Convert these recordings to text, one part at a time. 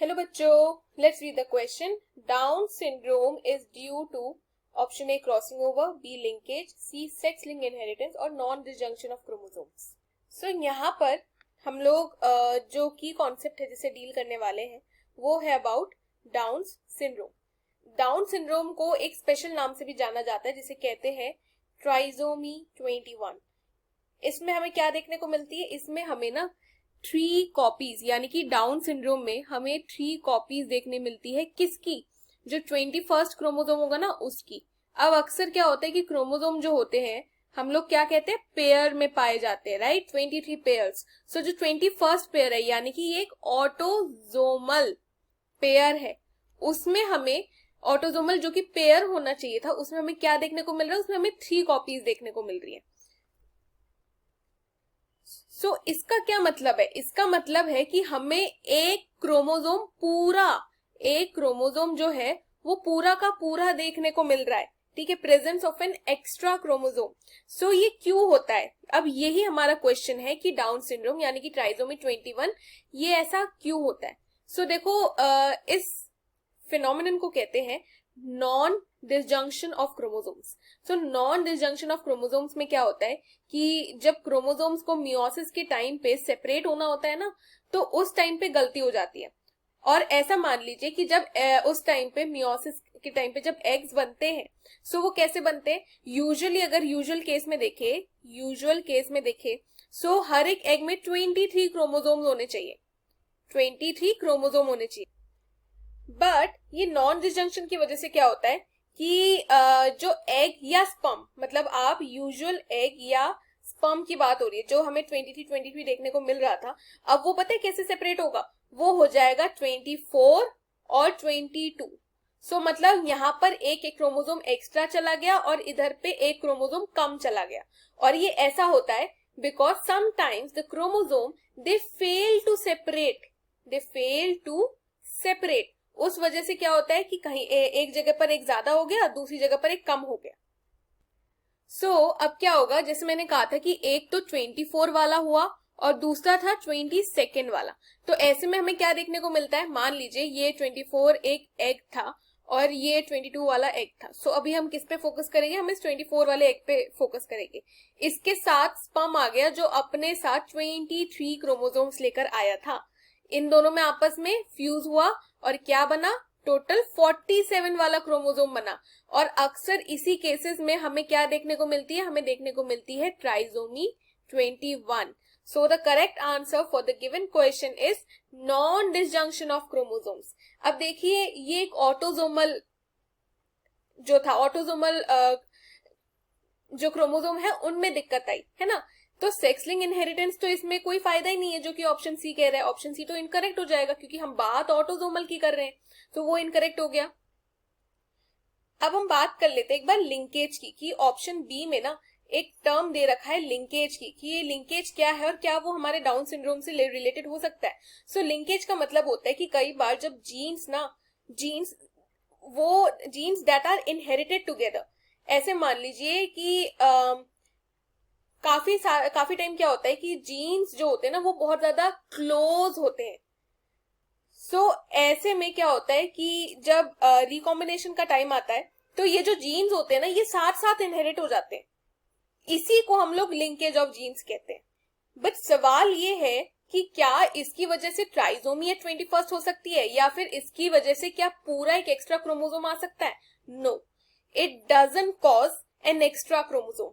Hello बच्चों, let's read the question. Down syndrome is due to option A crossing over, B linkage, C sex link inheritance और non disjunction of chromosomes. So यहाँ पर हम लोग जो की concept है जिसे डील करने वाले हैं वो है about down syndrome. Down syndrome को एक स्पेशल नाम से भी जाना जाता है जिसे कहते हैं ट्राइसोमी 21. इसमें हमें क्या देखने को मिलती है? इसमें हमें ना 3 कॉपीज, यानी कि डाउन सिंड्रोम में हमें 3 कॉपीज देखने मिलती है. किसकी? जो 21st क्रोमोसोम होगा ना उसकी. अब अक्सर क्या होता है कि क्रोमोसोम जो होते हैं हम लोग क्या कहते हैं, पेयर में पाए जाते हैं, राइट? 23 पेयर्स. सो जो 21st पेयर है यानी कि ये एक ऑटोजोमल पेयर है, उसमें हमें ऑटोजोमल जो कि पेयर होना चाहिए था उसमें हमें क्या देखने को मिल रहा है? उसमें हमें 3 कॉपीज देखने को मिल रही है. सो इसका क्या मतलब है? इसका मतलब है कि हमें एक क्रोमोसोम जो है वो पूरा का पूरा देखने को मिल रहा है. ठीक है, presence of an extra chromosome. So ये क्यों होता है? अब यही हमारा क्वेश्चन है कि डाउन सिंड्रोम यानी कि ट्राइसोमी 21 ये ऐसा क्यों होता है. सो देखो, इस फिनोमिनन को कहते हैं non disjunction of chromosomes. So non disjunction of chromosomes में क्या होता है कि जब क्रोमोसोम्स को मियोसिस के टाइम पे सेपरेट होना होता है ना, तो उस टाइम पे गलती हो जाती है. और ऐसा मान लीजिए कि जब उस टाइम पे मियोसिस के टाइम पे जब एग्स बनते हैं, सो वो कैसे बनते हैं? यूजुअली अगर यूजुअल केस में देखे सो हर एक एग में 23 क्रोमोसोम्स होने चाहिए. 23 क्रोमोसोम होने चाहिए. बट ये नॉन डिसजंक्शन की वजह से क्या होता है कि जो एग या स्पर्म, मतलब आप यूजुअल एग या स्पर्म की बात हो रही है जो हमें 23 देखने को मिल रहा था, अब वो पता है कैसे सेपरेट होगा? वो हो जाएगा 24 और 22. सो मतलब यहाँ पर एक क्रोमोसोम एक्स्ट्रा चला गया और इधर पे एक क्रोमोसोम कम चला गया. और ये ऐसा होता है because sometimes the chromosome they fail to separate. उस वजह से क्या होता है कि कहीं एक जगह पर एक ज्यादा हो गया, दूसरी जगह पर एक कम हो गया. सो अब क्या होगा, जैसे मैंने कहा था कि एक तो 24 वाला हुआ और दूसरा था 22 वाला. तो ऐसे में हमें क्या देखने को मिलता है? मान लीजिए ये 24 एक एग था और ये 22 वाला एग था. सो अभी हम किस पे फोकस करेंगे? हम इस 24 वाले एग पे फोकस करेंगे. इसके साथ स्पर्म आ गया जो अपने साथ 23 क्रोमोसोम्स लेकर आया था. इन दोनों में आपस में फ्यूज हुआ और क्या बना? टोटल 47 वाला क्रोमोसोम बना. और अक्सर इसी केसेस में हमें क्या देखने को मिलती है? हमें देखने को मिलती है trisomy 21. So the correct answer for the given question is non disjunction of chromosomes. अब देखिए, ये एक ऑटोजोमल जो क्रोमोसोम है उनमें दिक्कत आई है ना. तो सेक्स लिंक इनहेरिटेंस तो इसमें कोई फायदा ही नहीं है, जो कि ऑप्शन सी कह रहा है. ऑप्शन सी तो इनकरेक्ट हो जाएगा क्योंकि हम बात ऑटोजोमल की कर रहे हैं, तो वो इनकरेक्ट हो गया. अब हम बात कर लेते हैं एक बार लिंकेज की, कि ऑप्शन बी में ना एक टर्म दे रखा है लिंकेज की, कि ये लिंकेज क्या है और क्या वो हमारे डाउन सिंड्रोम से रिलेटेड हो सकता है. सो लिंकेज का मतलब होता है कि कई बार जब genes that are inherited together, ऐसे मान लीजिए कि काफी टाइम क्या होता है कि जीन्स जो होते हैं ना वो बहुत ज्यादा क्लोज होते हैं. सो ऐसे में क्या होता है कि जब रिकॉम्बिनेशन का टाइम आता है तो ये जो जीन्स होते हैं ना ये साथ साथ इनहेरिट हो जाते हैं. इसी को हम लोग लिंकेज ऑफ जीन्स कहते हैं. बट सवाल ये है कि क्या इसकी वजह से ट्राइसोमी 21 हो सकती है, या फिर इसकी वजह से क्या पूरा एक एक्स्ट्रा क्रोमोसोम आ सकता है? No, it doesn't cause an extra chromosome.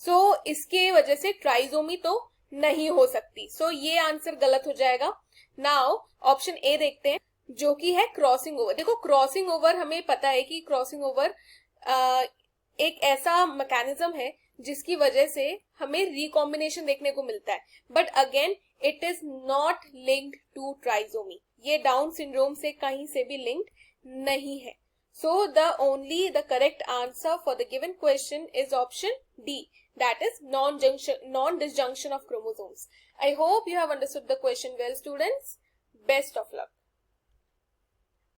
So इसके वजह से ट्राइसोमी तो नहीं हो सकती. सो ये आंसर गलत हो जाएगा. नाउ ऑप्शन ए देखते हैं जो कि है क्रॉसिंग ओवर. देखो, क्रॉसिंग ओवर हमें पता है कि क्रॉसिंग ओवर एक ऐसा मैकेनिज्म है जिसकी वजह से हमें रिकॉम्बिनेशन देखने को मिलता है. But again it is not linked to trisomy. ये डाउन सिंड्रोम से कहीं से भी लिंक्ड नहीं है. So the correct answer for the given question is option D, that is non-disjunction of chromosomes. I hope you have understood the question well, students. Best of luck.